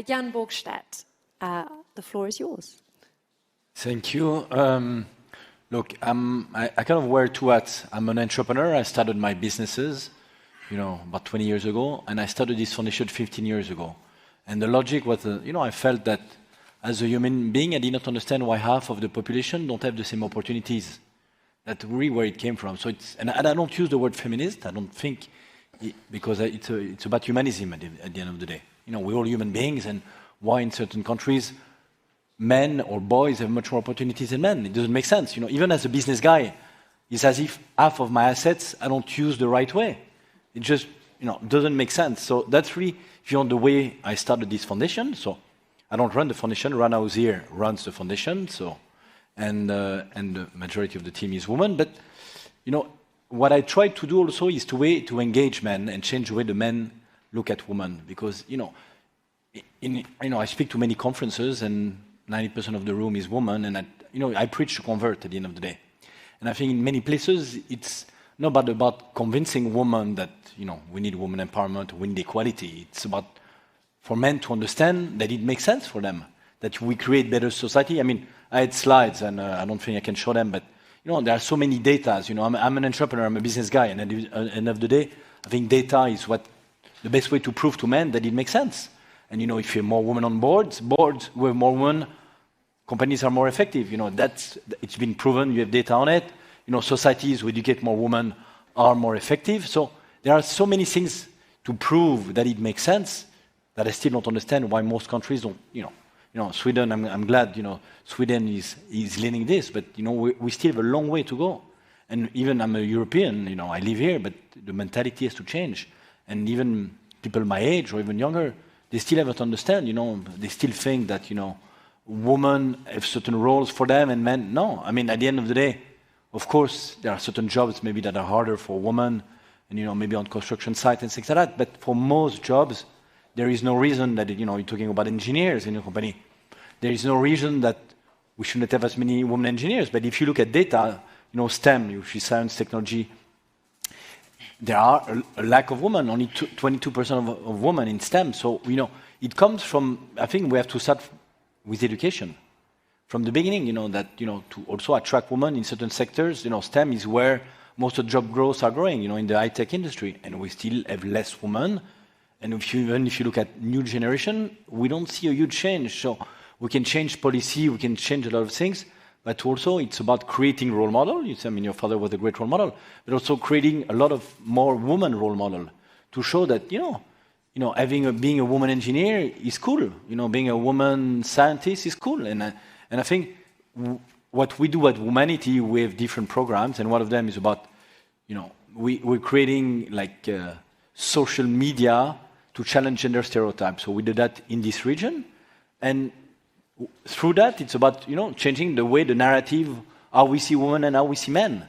Yann Borgstedt, the floor is yours. Thank you. Look, I kind of wear two hats. I'm an entrepreneur. I started my businesses, about 20 years ago, and I started this foundation 15 years ago. And the logic was, I felt that as a human being, I did not understand why half of the population don't have the same opportunities. That's really where it came from. So and I don't use the word feminist. I don't think, because it's about humanism at the end of the day. We're all human beings, and why in certain countries men or boys have much more opportunities than men? It doesn't make sense. Even as a business guy, it's as if half of my assets I don't use the right way. It just, doesn't make sense. So that's really, if you want, the way I started this foundation. So I don't run the foundation. Rana, who's here, runs the foundation. So, and the majority of the team is women. But, what I try to do also is to engage men and change the way the men look at women. Because, I speak to many conferences, and 90% of the room is women, and I preach to convert at the end of the day. And I think in many places it's not about convincing women that we need women empowerment, we need equality. It's about for men to understand that it makes sense for them, that we create better society. I mean, I had slides, and I don't think I can show them, but there are so many data. I'm an entrepreneur, I'm a business guy, and at the end of the day, I think data is the best way to prove to men that it makes sense. And if you have more women on boards with more women, companies are more effective. It's been proven. You have data on it. Societies who educate more women are more effective. So there are so many things to prove that it makes sense that I still don't understand why most countries don't. Sweden. I'm glad. Sweden is leading this, but we still have a long way to go. And even I'm a European. I live here, but the mentality has to change. And even people my age or even younger, they still haven't understand, they still think that, women have certain roles for them and men, no. I mean, at the end of the day, of course, there are certain jobs maybe that are harder for women, and, maybe on construction sites and things like that, but for most jobs, there is no reason that, you're talking about engineers in your company, there is no reason that we shouldn't have as many women engineers, but if you look at data, STEM, which is science, technology, there are a lack of women, only 22% of women in STEM. So, it comes from, I think we have to start with education. From the beginning, that, to also attract women in certain sectors, STEM is where most of the job growths are growing, in the high-tech industry. And we still have less women. And even if you look at new generation, we don't see a huge change. So we can change policy, we can change a lot of things. But also, it's about creating role model. Your father was a great role model, but also creating a lot of more women role model to show that being a woman engineer is cool. Being a woman scientist is cool. And I think what we do at Womanity, we have different programs, and one of them is about we're creating social media to challenge gender stereotypes. So we did that in this region, and through that, it's about changing the way the narrative, how we see women and how we see men.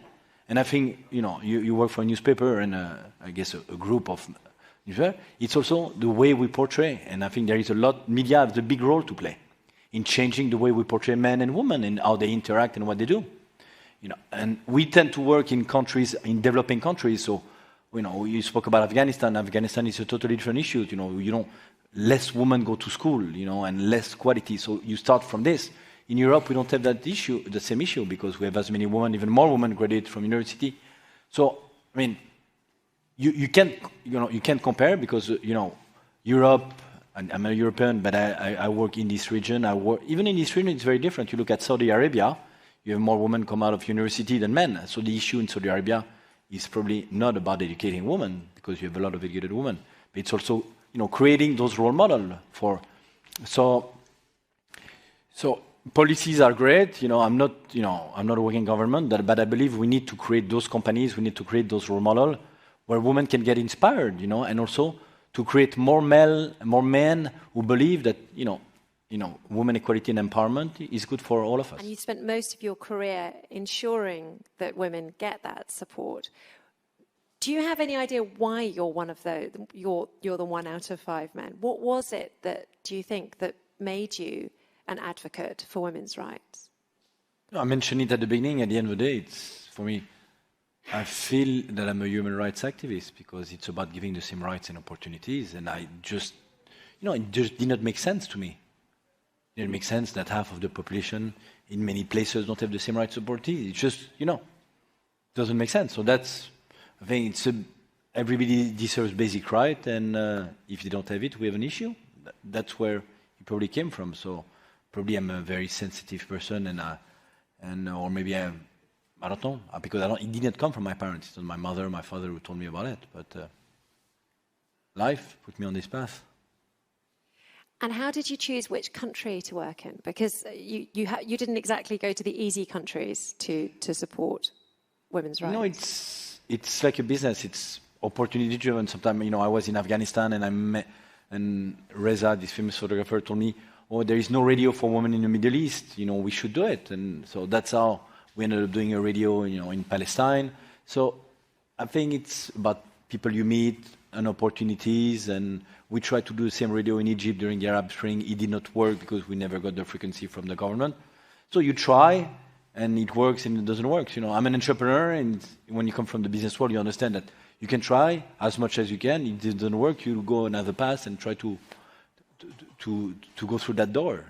And I think you work for a newspaper and I guess a group of newspaper. It's also the way we portray, and I think there is a lot. Media has a big role to play in changing the way we portray men and women and how they interact and what they do. And we tend to work in countries, in developing countries. So you spoke about Afghanistan. Afghanistan is a totally different issue. Less women go to school, and less quality. So you start from this. In Europe, we don't have that issue, the same issue, because we have as many women, even more women graduate from university. So, I mean, you can't compare because Europe. I'm a European, but I work in this region. Even in this region, it's very different. You look at Saudi Arabia, you have more women come out of university than men. So the issue in Saudi Arabia is probably not about educating women, because you have a lot of educated women, but it's also creating those role models for. So policies are great. I'm not working in government, but I believe we need to create those companies. We need to create those role models where women can get inspired. And also to create more men who believe that women equality and empowerment is good for all of us. And you spent most of your career ensuring that women get that support. Do you have any idea why you're one of those? You're the 1 out of 5 men. What was it that do you think that made you an advocate for women's rights? I mentioned it at the beginning. At the end of the day, it's for me. I feel that I'm a human rights activist because it's about giving the same rights and opportunities. And I just, it just did not make sense to me. It didn't make sense that half of the population in many places don't have the same rights to abortion. It's just, doesn't make sense. So I think everybody deserves basic right, and if they don't have it, we have an issue. That's where it probably came from. So probably I'm a very sensitive person, or maybe I don't know, because it did not come from my parents. It was my mother, my father who told me about it. But life put me on this path. And how did you choose which country to work in? Because you didn't exactly go to the easy countries to support women's rights. It's like a business. It's opportunity driven. Sometimes, I was in Afghanistan and Reza, this famous photographer, told me, "Oh, there is no radio for women in the Middle East. We should do it." And so that's how we ended up doing a radio, in Palestine. So I think it's about people you meet and opportunities. And we tried to do the same radio in Egypt during the Arab Spring. It did not work because we never got the frequency from the government. So you try, and it works and it doesn't work. I'm an entrepreneur, and when you come from the business world, you understand that you can try as much as you can. It doesn't work, you go another path and try to go through that door.